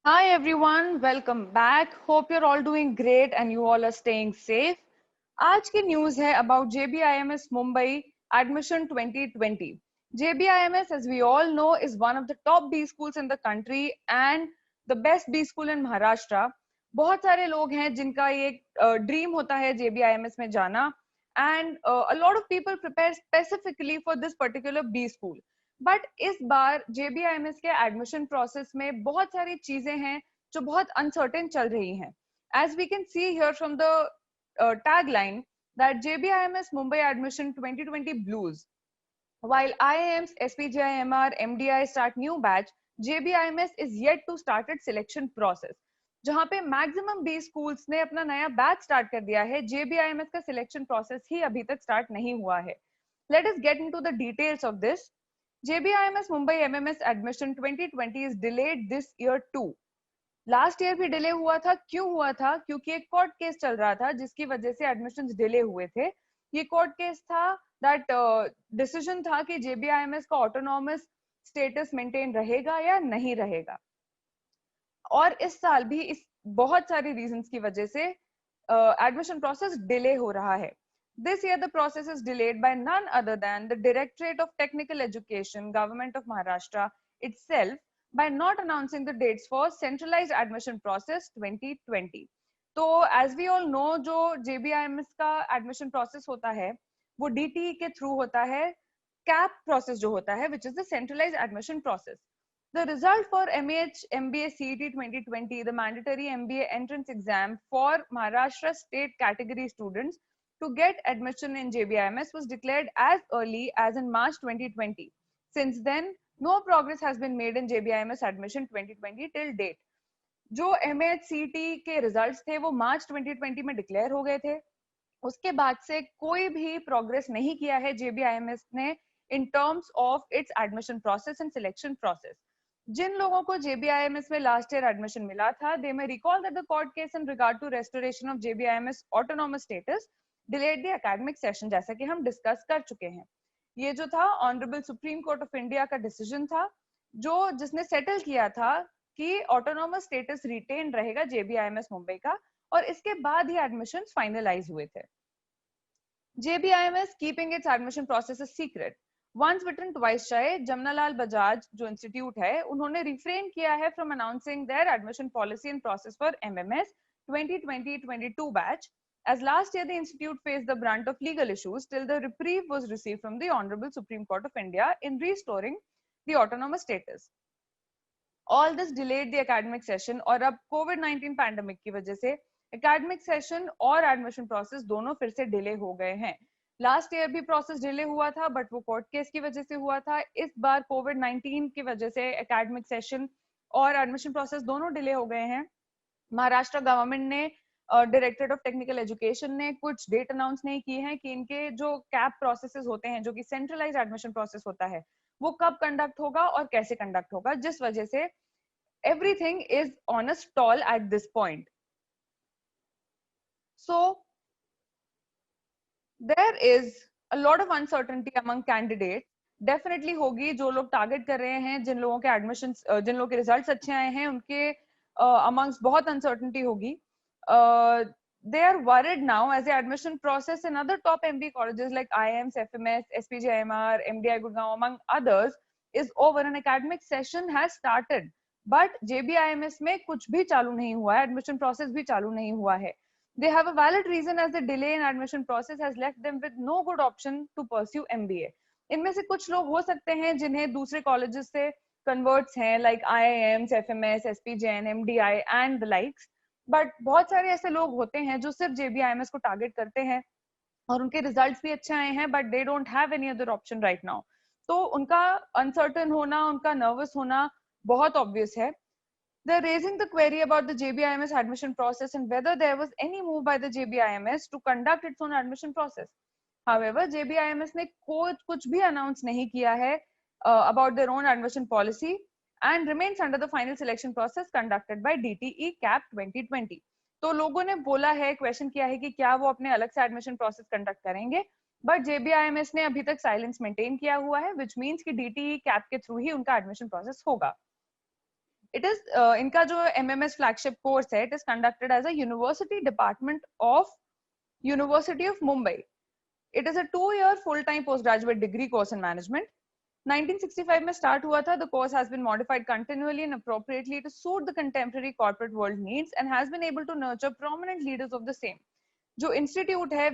Hi everyone, welcome back. Hope you're all doing great and you all are staying safe. आज की news है about JBIMS Mumbai admission 2020. JBIMS, as we all know, is one of the top B schools in the country and the best B school in Maharashtra. बहुत सारे लोग हैं जिनका ये dream होता है JBIMS में जाना and a lot of people prepare specifically for this particular B school. But इस बार JBIMS के एडमिशन प्रोसेस में बहुत सारी चीजें हैं जो बहुत अनसर्टेन चल रही हैं. As we can see here from the tagline that JBIMS Mumbai Admission 2020 Blues. While IIMs, SPJIMR, MDI start new batch, JBIMS is yet to start its selection process. जहां पे मैक्सिमम बी स्कूल्स ने अपना नया batch start कर दिया है, JBIMS का selection process ही अभी तक स्टार्ट नहीं हुआ है. Let us get into the details of this. JBIMS Mumbai MMS admission 2020 is delayed this year too. Last year भी डिले हुआ था. क्यों हुआ था? क्योंकि एक कोर्ट केस चल रहा था जिसकी वजह से एडमिशंस डिले हुए थे. ये कोर्ट केस था दैट डिसीजन था कि JBIMS का ऑटोनॉमस स्टेटस मेंटेन रहेगा या नहीं रहेगा. और इस साल भी इस बहुत सारी रीजंस की वजह से एडमिशन प्रोसेस डिले हो रहा है. This year, the process is delayed by none other than the Directorate of Technical Education, Government of Maharashtra itself, by not announcing the dates for centralized admission process 2020. तो as we all know, जो JBIMS का admission process होता है, वो DTE के through होता है, CAP process जो होता है, which is the centralized admission process. The result for MAH MBA CET 2020, the mandatory MBA entrance exam for Maharashtra state category students to get admission in JBIMS was declared as early as in March 2020. Since then, no progress has been made in JBIMS admission 2020 till date. जो MAHCT के results थे वो मार्च 2020 में declare हो गए थे. उसके बाद से कोई भी प्रोग्रेस नहीं किया है JBIMS ने in terms of its admission process and selection process. जिन लोगों को JBIMS में लास्ट ईयर एडमिशन मिला था, they may recall that the court case in regard to restoration of JBIMS autonomous status delayed the academic session, जैसा कि हम discuss कर चुके हैं. ये जो था honourable supreme court of India का डिसीजन था जिसने सेटल किया था कि ऑटोनॉमस स्टेटस रिटेन रहेगा JBIMS मुंबई का, और इसके बाद ही एडमिशंस फाइनलाइज हुए थे. JBIMS keeping its admission process a secret. Once bitten twice shy, Jamnalal Bajaj जो इंस्टीट्यूट है, उन्होंने रिफ्रेन किया है from announcing their admission policy and process for MMS 2020-22 batch. As last year the institute faced the brunt of legal issues till the reprieve was received from the Honorable Supreme Court of India in restoring the autonomous status. All this delayed the academic session, और अब COVID-19 pandemic की वजह से academic session और admission process दोनों फिर से delay हो गए हैं. लास्ट ईयर भी प्रोसेस डिले हुआ था बट वो कोर्ट केस की वजह से हुआ था. इस बार COVID-19 की वजह से एकेडमिक सेशन और एडमिशन प्रोसेस दोनों डिले हो गए हैं. महाराष्ट्र गवर्नमेंट ने डायरेक्टरेट ऑफ टेक्निकल एजुकेशन ने कुछ डेट अनाउंस नहीं की है कि इनके जो कैप प्रोसेसेस होते हैं, जो कि सेंट्रलाइज्ड एडमिशन प्रोसेस होता है, वो कब कंडक्ट होगा और कैसे कंडक्ट होगा, जिस वजह से everything is on a stall at this point. So there is a lot of uncertainty among candidates. Definitely होगी. जो लोग टारगेट कर रहे हैं, जिन लोगों के एडमिशन, जिन लोगों के रिजल्ट्स अच्छे आए हैं, उनके अमंग्स बहुत अनसर्टेनिटी होगी. They are worried now as the admission process in other top MBA colleges like IIMs, FMS, SPJIMR, MDI Gurgaon among others is over and academic session has started. But JBIMS में कुछ भी चालू नहीं हुआ है, admission process भी चालू नहीं हुआ है. They have a valid reason as the delay in admission process has left them with no good option to pursue MBA. इनमें से कुछ लोग हो सकते हैं जिन्हें दूसरे कॉलेजेस से कन्वर्ट्स हैं like IIMs, FMS, SPJN, MDI and the likes. But बहुत सारे ऐसे लोग होते हैं जो सिर्फ JBIMS को टारगेट करते हैं और उनके रिजल्ट्स भी अच्छे आए हैं but they don't have any other option right now. तो उनका अनसर्टन होना, उनका नर्वस होना बहुत ऑब्वियस है. They're raising the query about the JBIMS admission process and whether there was any move by the JBIMS to conduct its own admission process. However, JBIMS ने कुछ भी announce नहीं किया है about their own admission policy and remains under the final selection process conducted by DTE CAP 2020. तो लोगों ने बोला है, क्वेश्चन किया है कि क्या वो अपने अलग से एडमिशन प्रोसेस कंडक्ट करेंगे, बट JBIMS ने अभी तक साइलेंस मेंटेन किया हुआ है, which means कि DTE CAP के थ्रू ही उनका एडमिशन प्रोसेस होगा. It is इनका जो MMS flagship course है, it is conducted as a university department of University of Mumbai. It is a 2-year full-time postgraduate degree course in management. 1965 में start हुआ था. The course has been modified continually and appropriately to suit the contemporary corporate world needs and has been able to nurture prominent leaders of the same. जो institute है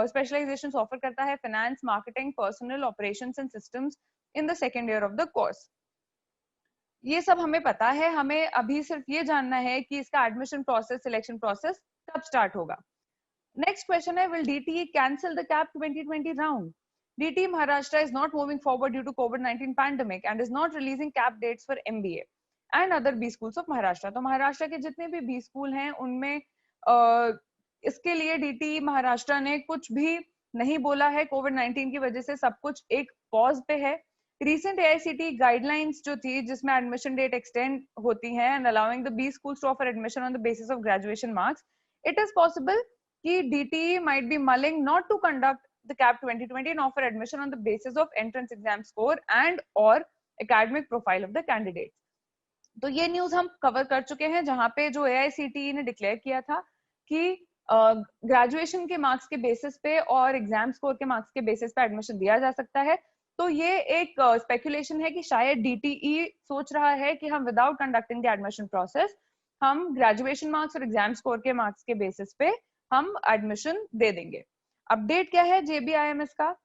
specialisation offer करता है finance, marketing, personal operations and systems in the second year of the course. ये सब हमें पता है, हमें अभी सिर्फ ये जानना है कि इसका एडमिशन प्रोसेस, सिलेक्शन प्रोसेस कब स्टार्ट होगा. नेक्स्ट क्वेश्चन है, will DTE cancel the cap 2020 round? DTE Maharashtra is not moving forward due to COVID-19 pandemic and is not releasing cap dates for MBA and other B schools of Maharashtra. तो महाराष्ट्र के जितने भी B school हैं उनमें इसके लिए DTE Maharashtra ने कुछ भी नहीं बोला है. कोविड-19 की वजह से सब कुछ एक पॉज पे है. रिसेंट AICTE गाइडलाइंस जो थी जिसमें एडमिशन डेट एक्सटेंड होती है and allowing the B schools to offer admission on the basis of graduation marks, it is possible कि DTE might be mulling not to conduct the CAP 2020 and offer admission on the basis of entrance exam score and or academic profile of the candidates. तो ये news हम cover कर चुके हैं जहां पे जो AICTE ने डिक्लेयर किया था कि ग्रेजुएशन के मार्क्स के बेसिस पे और एग्जाम स्कोर के मार्क्स के बेसिस पे एडमिशन दिया जा सकता है. तो ये एक स्पेकुलेशन है कि शायद DTE सोच रहा है कि हम without conducting the admission process हम ग्रेजुएशन मार्क्स और एग्जाम स्कोर के मार्क्स के बेसिस पे हम एडमिशन दे देंगे. अपडेट क्या है JBIMS का?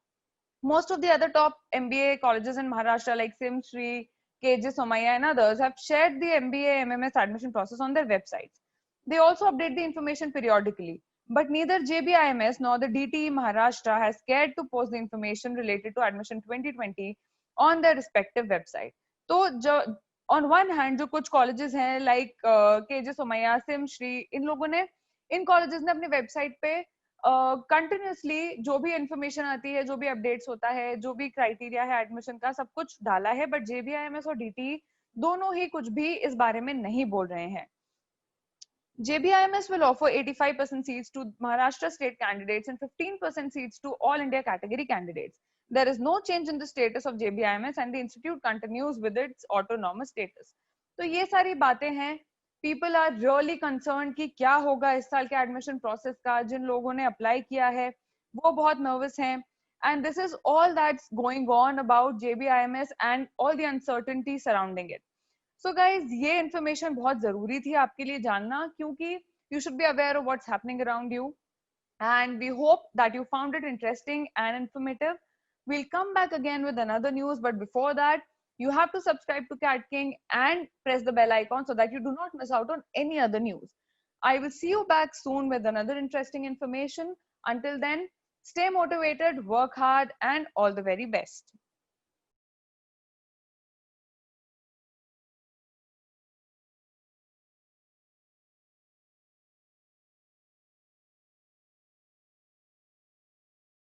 Most of the other top MBA colleges in Maharashtra like SIMSRI, KJ Somaiya and others have shared the MBA MMS admission process on their websites. They also update the information periodically, but neither JBIMS nor the DTE Maharashtra has cared to post the information related to admission 2020 on their respective website. तो जो on one hand जो कुछ colleges हैं like KJ Somaiya, SIMSRI, इन लोगों ने इन colleges ने अपनी website पे कंटिन्यूसली जो भी इंफॉर्मेशन आती है, जो भी अपडेट्स होता है, जो भी क्राइटेरिया है एडमिशन का, सब कुछ डाला है. बट JBIMS और DTE दोनों ही कुछ भी इस बारे में नहीं बोल रहे हैं. JBIMS will offer 85% seats to Maharashtra state candidates and 15% seats to all India category candidates. There is no change in the status of JBIMS and the institute continues with its autonomous status. तो ये सारी बातें हैं. People are really concerned कि क्या होगा इस साल के एडमिशन प्रोसेस का. जिन लोगों ने अप्लाई किया है वो बहुत नर्वस हैं. And this is all that's going on about JBIMS and all the uncertainty surrounding it. So guys, ये information बहुत जरूरी थी आपके लिए जानना, क्योंकि you should be aware of what's happening around you. And we hope that you found it interesting and informative. We'll come back again with another news, but before that, you have to subscribe to Cat King and press the bell icon so that you do not miss out on any other news. I will see you back soon with another interesting information. Until then, stay motivated, work hard, and all the very best.